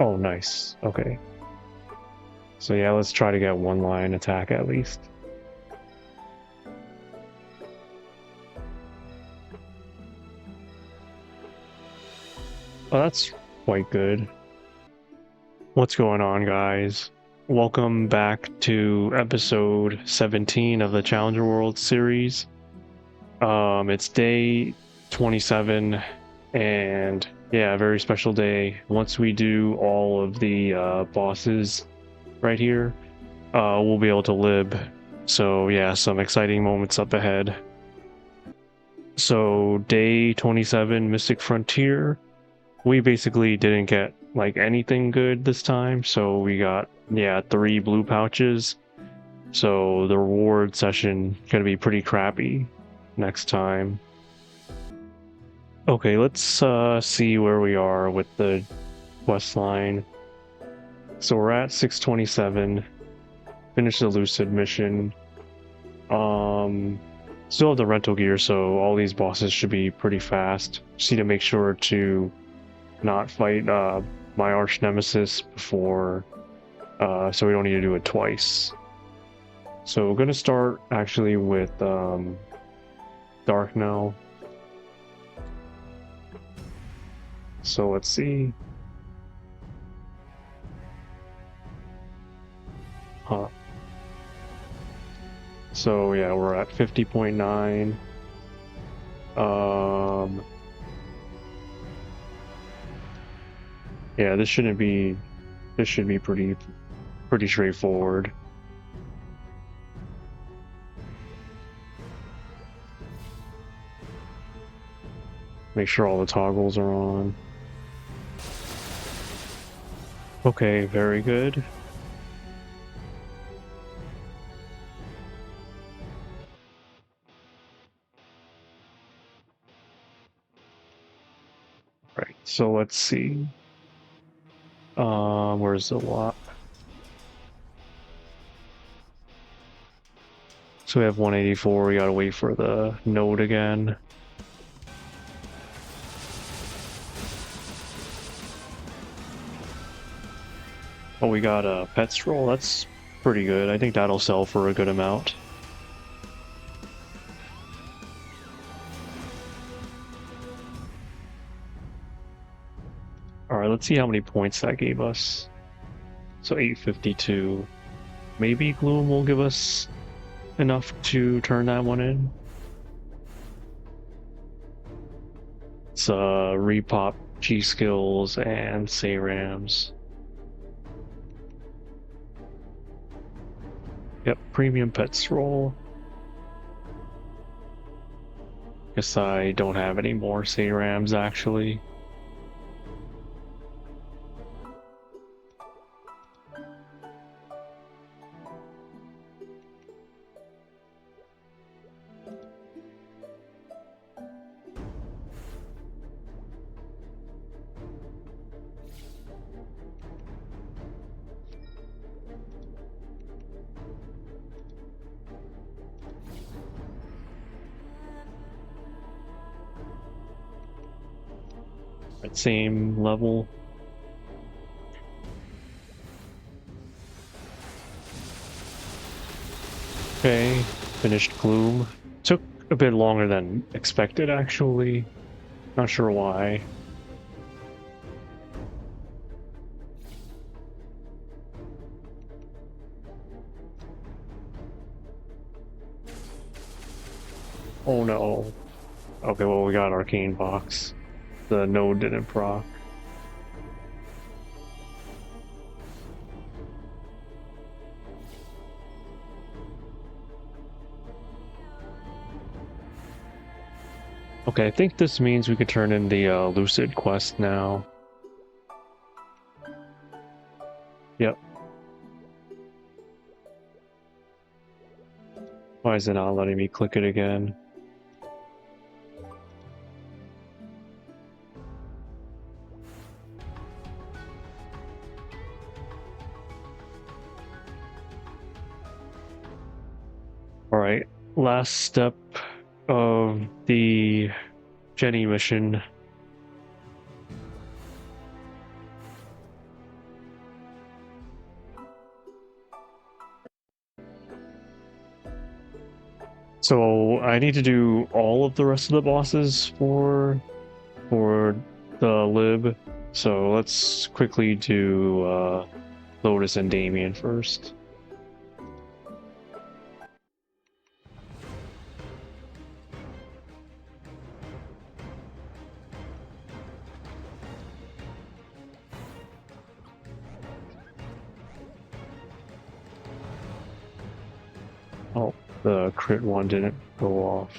Oh, nice. Okay. So yeah, let's try to get one line attack at least. Oh, that's quite good. What's going on, guys? Welcome back to episode 17 of the Challenger World series. It's day 27, and yeah, a very special day. Once we do all of the bosses right here, we'll be able to lib. So yeah, some exciting moments up ahead. So day 27, Mystic Frontier. We basically didn't get like anything good this time, so we got, yeah, 3 blue pouches. So the reward session gonna be pretty crappy next time. Okay, let's see where we are with the quest line. So we're at 627. Finish the Lucid mission. Still have the rental gear, so all these bosses should be pretty fast. Just need to make sure to not fight my arch nemesis before, so we don't need to do it twice. So we're gonna start actually with Dark now. So let's see. Huh. So yeah, we're at 50.9. Yeah, this should be pretty straightforward. Make sure all the toggles are on. Okay, very good. Right, so let's see. Where's the lock? So we have 184, we gotta wait for the node again. Oh, we got a pet stroll, that's pretty good. I think that'll sell for a good amount. Alright, let's see how many points that gave us. So 852. Maybe Gloom will give us enough to turn that one in. It's repop G skills and Sayrams. Yep, premium pets roll. Guess I don't have any more Sayrams actually. At same level. Okay, finished Gloom. Took a bit longer than expected actually. Not sure why. Oh no. Okay, well we got Arcane Box. The node didn't proc. Okay, I think this means we could turn in the Lucid quest now. Yep. Why is it not letting me click it again? Alright, last step of the Jenny mission. So I need to do all of the rest of the bosses for the lib. So let's quickly do Lotus and Damien first. Oh, the crit one didn't go off.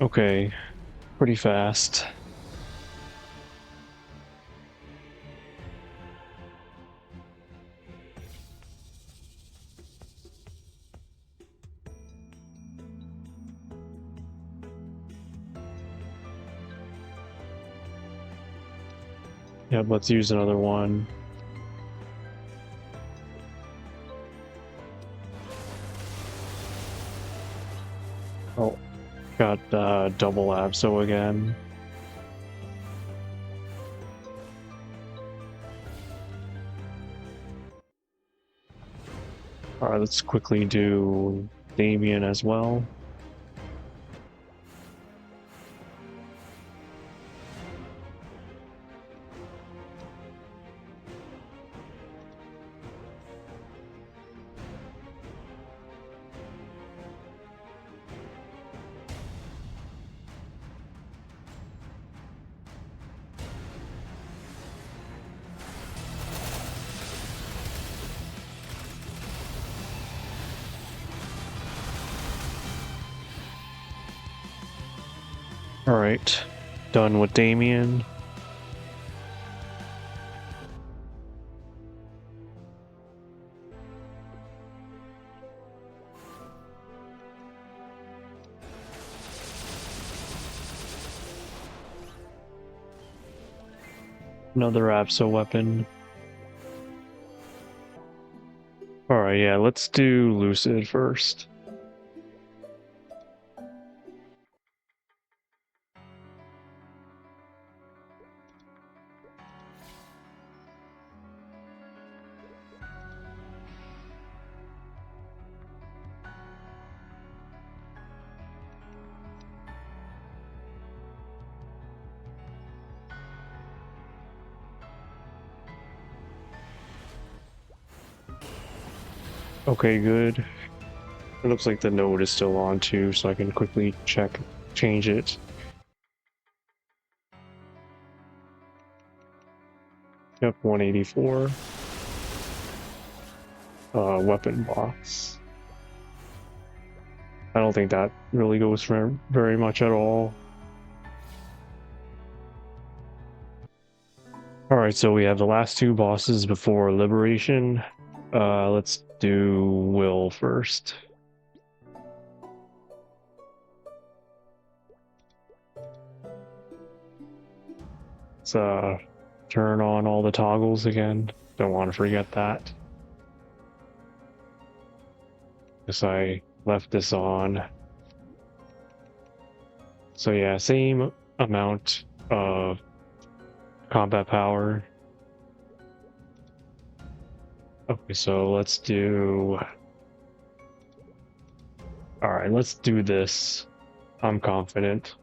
Okay, pretty fast. Yep, let's use another one. Oh, got double Abso again. Alright, let's quickly do Damien as well. Alright, done with Damien. Another Abso weapon. Alright, yeah, let's do Lucid first. Okay, good. It looks like the node is still on too, so I can quickly change it. Yep, 184. Weapon box. I don't think that really goes for very much at all. Alright, so we have the last two bosses before Liberation. Let's do Will first. Let's turn on all the toggles again. Don't want to forget that. Guess I left this on. So yeah, same amount of combat power. Okay, so let's do... Alright, let's do this. I'm confident.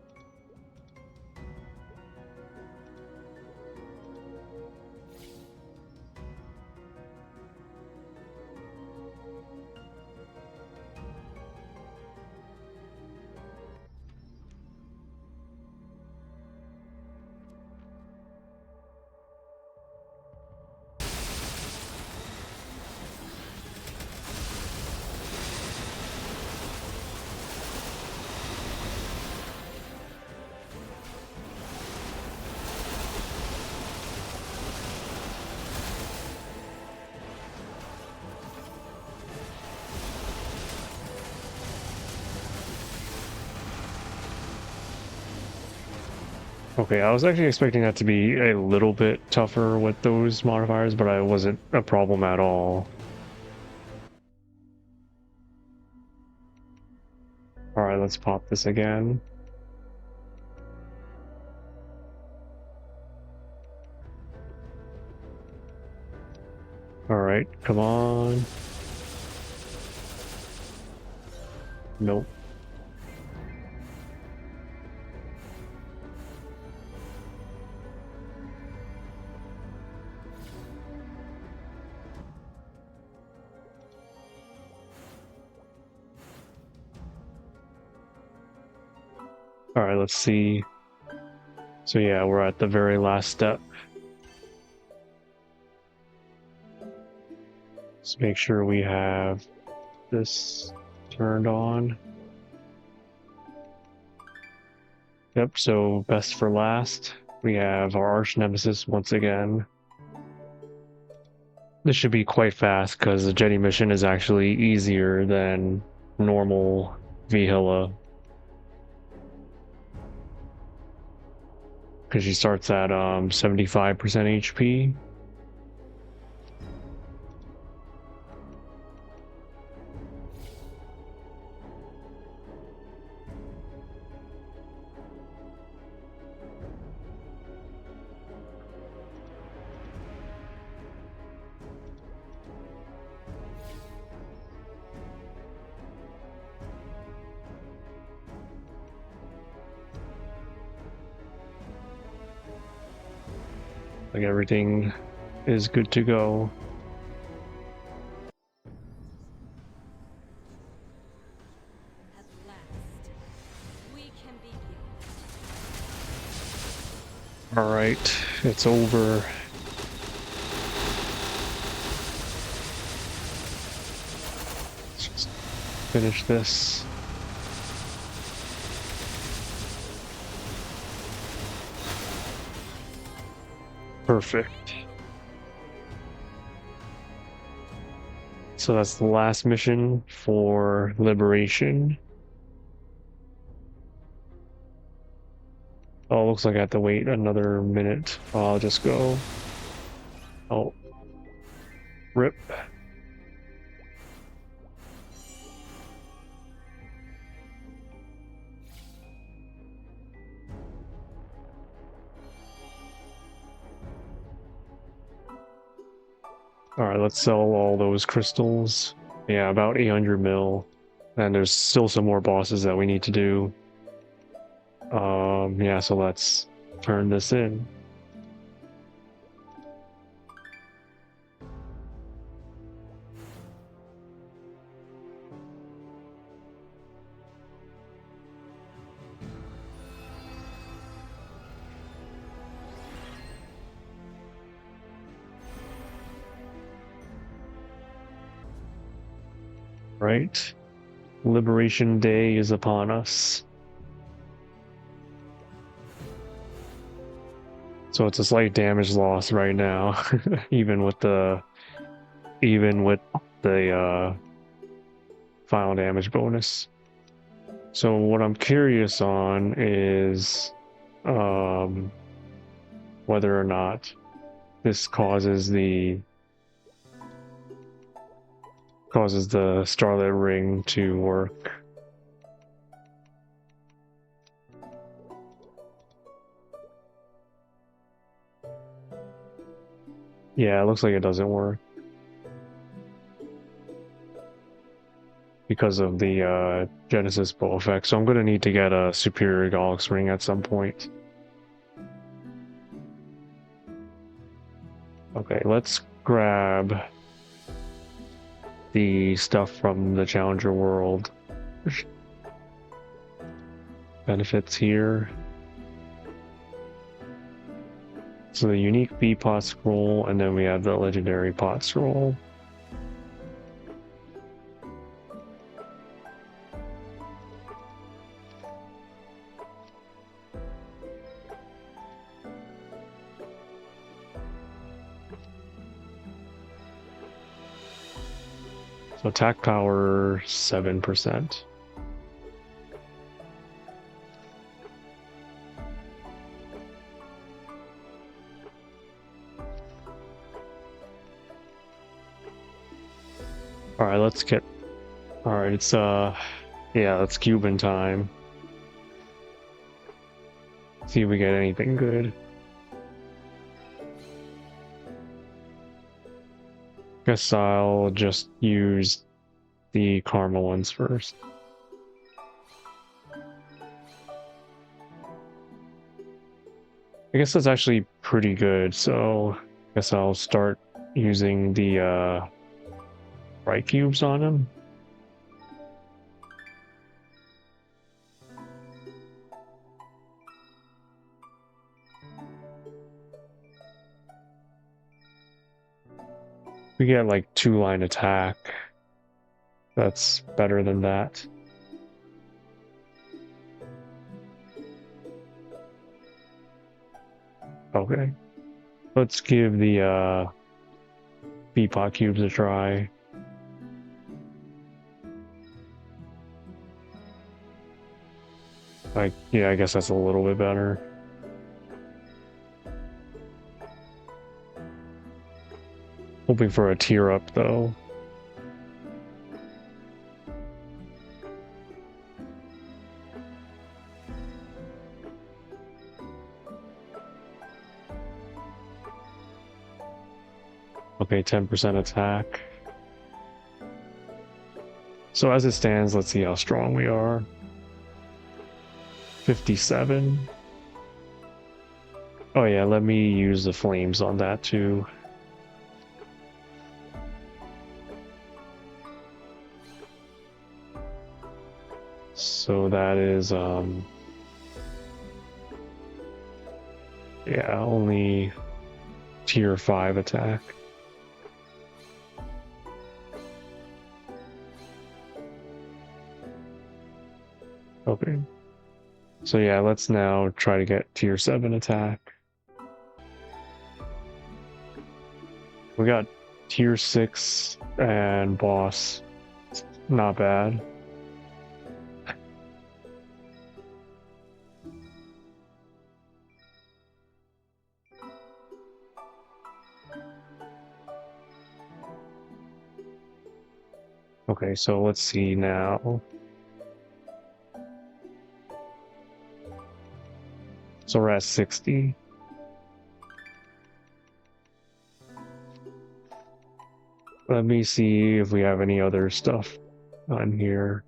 Okay, I was actually expecting that to be a little bit tougher with those modifiers, but it wasn't a problem at all. Alright, let's pop this again. Alright, come on. Nope. Alright, let's see. So yeah, we're at the very last step. Let's make sure we have this turned on. Yep, so best for last. We have our arch nemesis once again. This should be quite fast because the Jetty mission is actually easier than normal VHilla. Because she starts at 75% HP. Like everything is good to go. At last, we can begin. All right, it's over. Let's just finish this. Perfect. So that's the last mission for Liberation. Oh, looks like I have to wait another minute. I'll just go. Oh, rip. Alright, let's sell all those crystals. Yeah, about 800 mil. And there's still some more bosses that we need to do. Yeah, so let's turn this in. Right? Liberation Day is upon us. So it's a slight damage loss right now, even with the final damage bonus. So what I'm curious on is whether or not this causes the Starlit Ring to work. Yeah, it looks like it doesn't work because of the Genesis bow effect. So I'm going to need to get a Superior Galax Ring at some point. Okay, let's grab the stuff from the Challenger world. Benefits here. So the unique B pot scroll, and then we have the legendary pot scroll. So attack power 7%. Alright, let's get... Alright, it's, yeah, it's Cuban time. See if we get anything good. Guess I'll just use the caramel ones first. I guess that's actually pretty good, so I guess I'll start using the bright cubes on him. We get like 2-line attack. That's better than that. Okay. Let's give the Beatpot cubes a try. Like, yeah, I guess that's a little bit better. Hoping for a tier up though. Okay, 10% attack. So as it stands, let's see how strong we are. 57. Oh yeah, let me use the flames on that too. So that is yeah, only tier 5 attack. Okay. So yeah, let's now try to get tier 7 attack. We got tier 6 and boss. Not bad. Okay, so let's see now. So we're at 60. Let me see if we have any other stuff on here.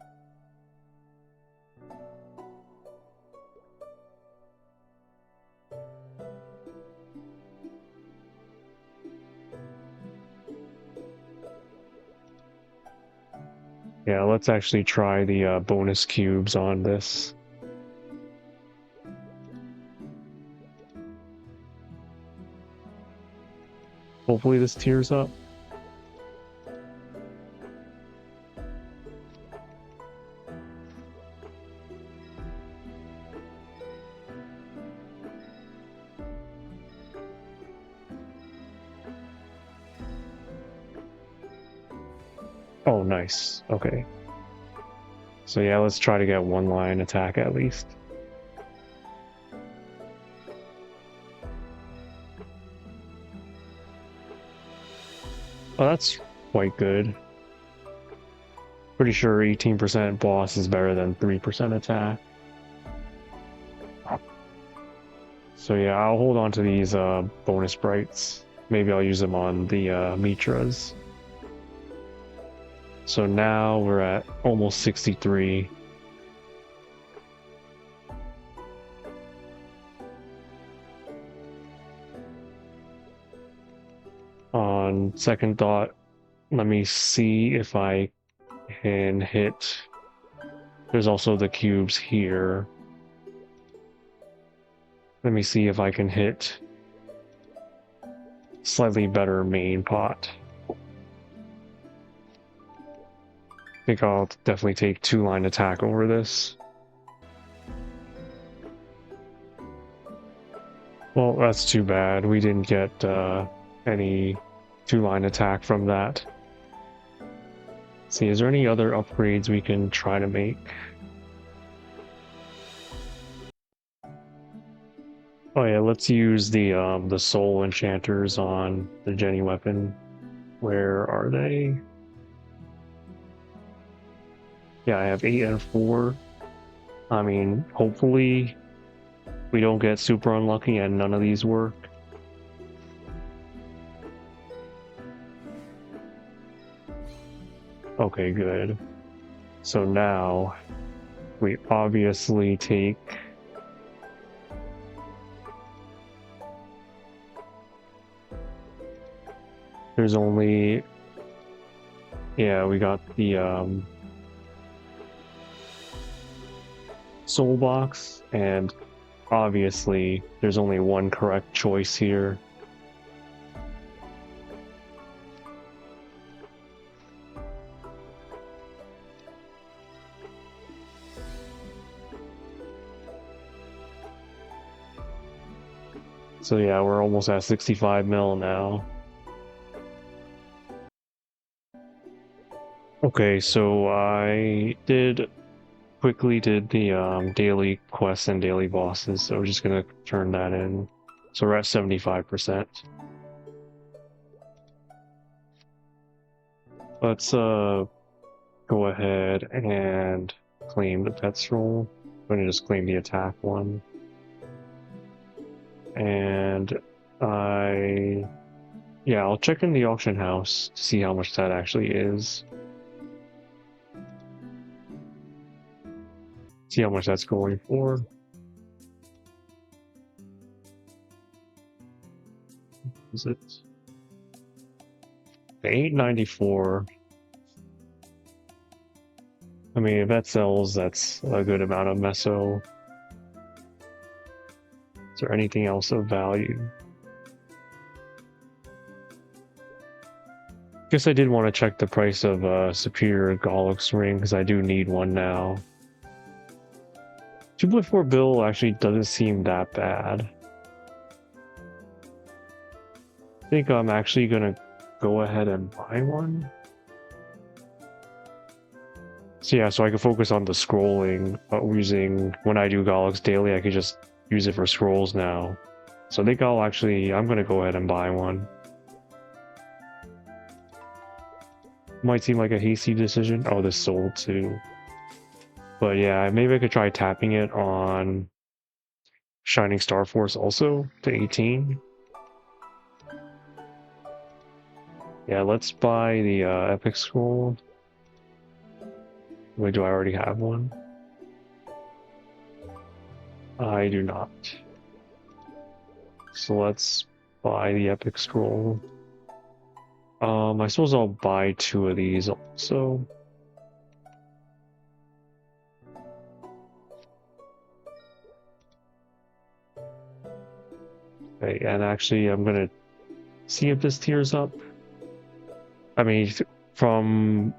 Yeah, let's actually try the bonus cubes on this. Hopefully this tiers up. Oh, nice. Okay. So yeah, let's try to get 1-line attack at least. Oh, that's quite good. Pretty sure 18% boss is better than 3% attack. So yeah, I'll hold on to these bonus sprites. Maybe I'll use them on the Mitras. So now we're at almost 63. On second thought, let me see if I can hit. There's also the cubes here. Let me see if I can hit slightly better main pot. I think I'll definitely take 2-line attack over this. Well, that's too bad. We didn't get any 2-line attack from that. Let's see, is there any other upgrades we can try to make? Oh yeah, let's use the soul enchanters on the Jenny weapon. Where are they? Yeah, I have 8 and 4. I mean, hopefully we don't get super unlucky and none of these work. Okay, good. So now we obviously take there's only yeah, we got the soul box, and obviously there's only one correct choice here. So yeah, we're almost at 65 mil now. Okay, so I quickly did the daily quests and daily bosses, so we're just gonna turn that in. So we're at 75%. Let's go ahead and claim the pets roll. I'm gonna just claim the attack one. And yeah, I'll check in the auction house to see how much that actually is. See how much that's going for. Is it 894? I mean, if that sells, that's a good amount of meso. Is there anything else of value? Guess I did want to check the price of Superior Gollux ring, because I do need one now. 2.4 bill actually doesn't seem that bad. I think I'm actually gonna go ahead and buy one. So yeah, so I can focus on the scrolling using when I do Gollux daily, I could just use it for scrolls now. So I think I'm gonna go ahead and buy one. Might seem like a hasty decision. Oh, this sold too. But yeah, maybe I could try tapping it on Shining Star Force also to 18. Yeah, let's buy the Epic Scroll. Wait, do I already have one? I do not. So let's buy the Epic Scroll. I suppose I'll buy 2 of these also. Okay, and actually I'm gonna see if this tears up. I mean, from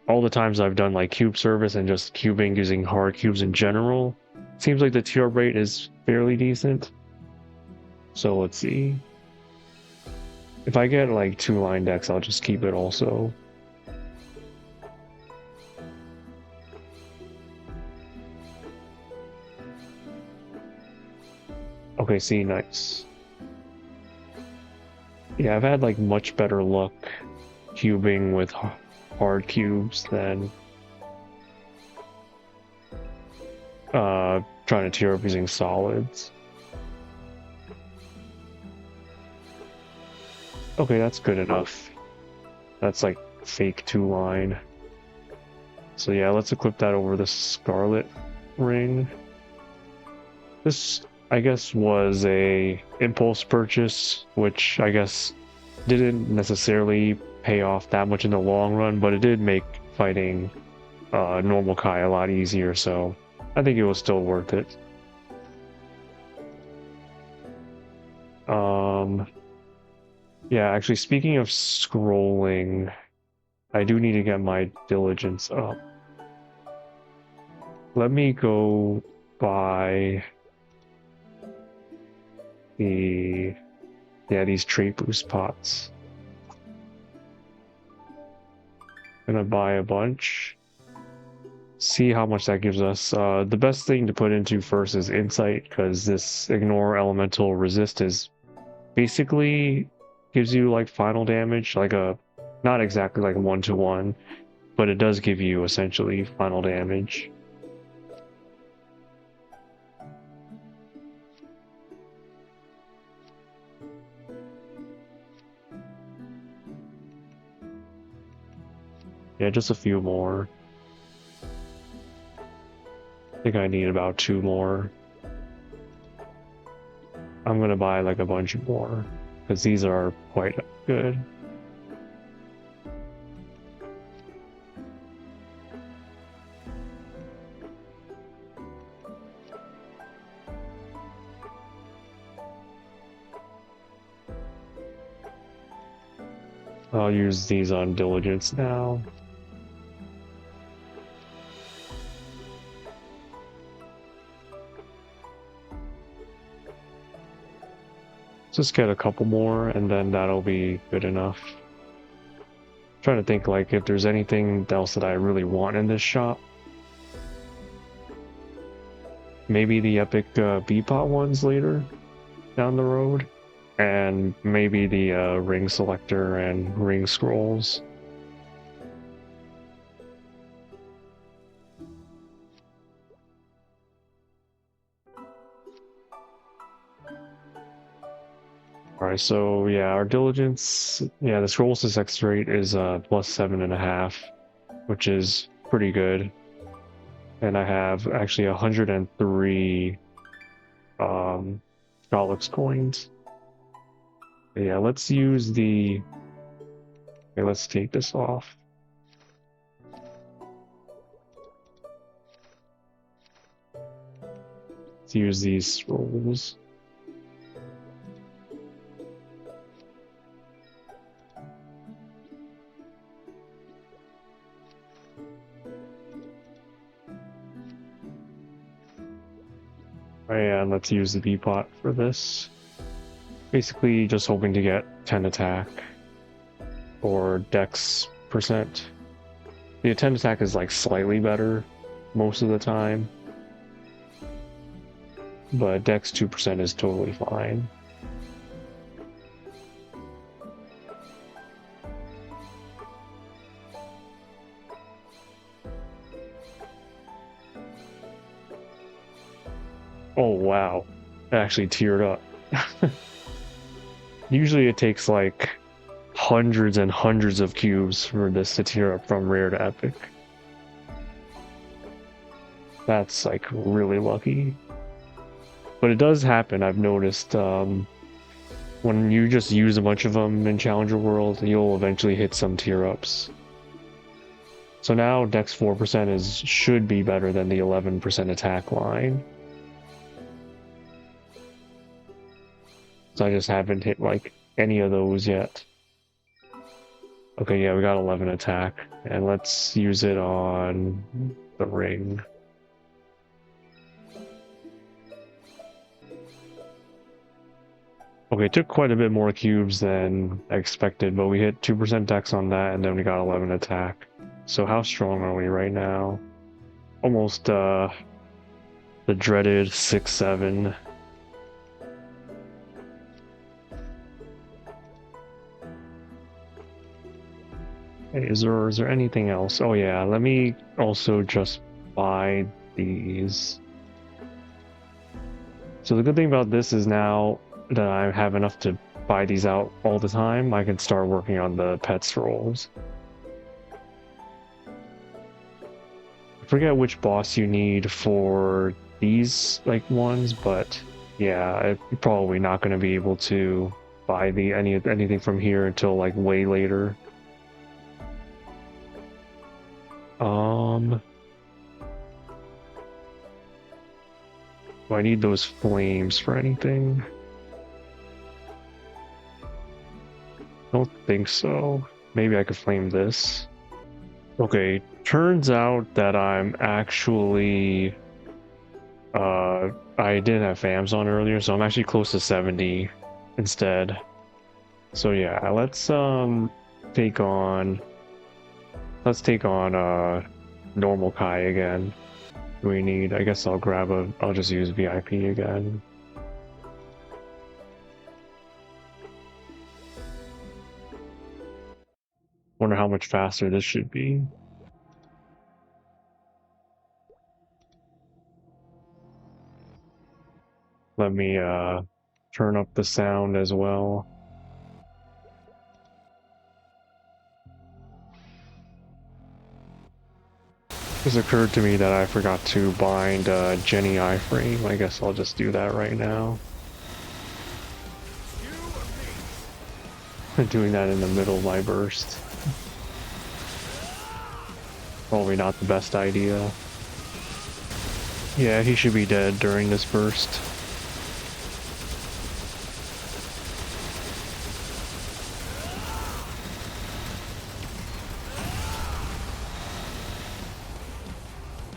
all the times I've done like cube service and just cubing using hard cubes in general, seems like the tear rate is fairly decent. So let's see. If I get like 2 line decks, I'll just keep it also. Okay, see, nice. Yeah, I've had like much better luck cubing with hard cubes than trying to tear up using solids. Okay, that's good enough. That's like fake 2 line. So yeah, let's equip that over the Scarlet ring. This, I guess, was a impulse purchase, which I guess didn't necessarily pay off that much in the long run, but it did make fighting normal Kai a lot easier, so I think it was still worth it. Yeah, actually, speaking of scrolling, I do need to get my diligence up. Let me go buy these trait boost pots. Gonna buy a bunch. See how much that gives us. The best thing to put into first is insight, because this ignore elemental resist is basically gives you like final damage, like not exactly like 1-to-1, but it does give you essentially final damage. Yeah, just a few more. I think I need about 2 more. I'm gonna buy like a bunch more because these are quite good. I'll use these on diligence now. Just get a couple more and then that'll be good enough. Trying to think like if there's anything else that I really want in this shop. Maybe the epic B-pot ones later down the road. And maybe the ring selector and ring scrolls. Alright, so yeah, our diligence, yeah, the scroll success rate is plus 7.5, which is pretty good. And I have actually 103 Skrillex coins. Yeah, let's use the. Okay, let's take this off. Let's use these scrolls. And let's use the B-pot for this. Basically, just hoping to get 10 attack or dex percent. The 10 attack is like slightly better most of the time, but dex 2% is totally fine. Oh wow, it actually tiered up. Usually it takes like hundreds and hundreds of cubes for this to tier up from rare to epic. That's like really lucky. But it does happen, I've noticed. When you just use a bunch of them in Challenger World, you'll eventually hit some tier ups. So now Dex 4% should be better than the 11% attack line. So I just haven't hit like any of those yet. Okay, yeah, we got 11 attack, and let's use it on the ring. Okay, it took quite a bit more cubes than I expected, but we hit 2% dex on that, and then we got 11 attack. So how strong are we right now? Almost, the dreaded 6-7. Hey, is there anything else? Oh yeah, let me also just buy these. So the good thing about this is now that I have enough to buy these out all the time, I can start working on the pet scrolls. I forget which boss you need for these like ones, but yeah, I'm probably not going to be able to buy anything from here until like way later. Do I need those flames for anything? Don't think so. Maybe I could flame this. Okay, turns out that I'm actually I didn't have FAMs on earlier, so I'm actually close to 70 instead. So yeah, let's take on normal Kai again. We need, I guess I'll just use VIP again. Wonder how much faster this should be. Let me turn up the sound as well. This occurred to me that I forgot to bind Jenny iframe. I guess I'll just do that right now. Doing that in the middle of my burst. Probably not the best idea. Yeah, he should be dead during this burst.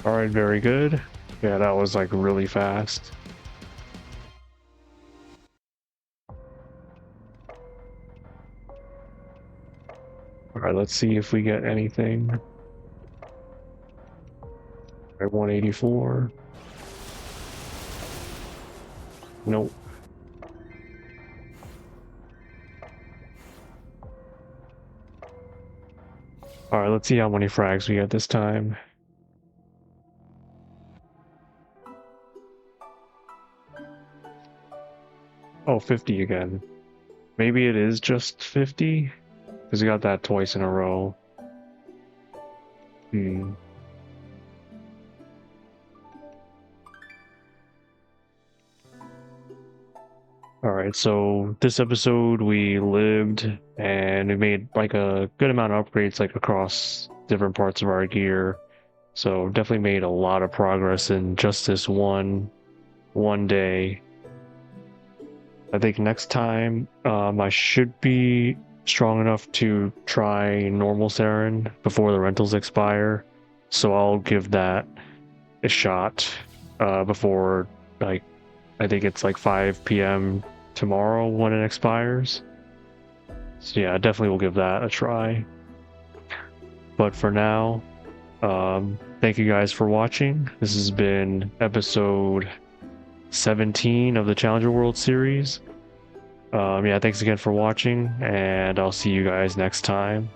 Alright, very good. Yeah, that was like really fast. Alright, let's see if we get anything. Alright, 184. Nope. Alright, let's see how many frags we get this time. Oh, 50 again. Maybe it is just 50? Because we got that twice in a row. Alright, so this episode we lived and we made like a good amount of upgrades like across different parts of our gear. So definitely made a lot of progress in just this one day. I think next time I should be strong enough to try normal Saren before the rentals expire. So I'll give that a shot before, like, I think it's like 5 p.m. tomorrow when it expires. So yeah, definitely will give that a try. But for now, thank you guys for watching. This has been episode 17 of the Challenger World series. Yeah, thanks again for watching, and I'll see you guys next time.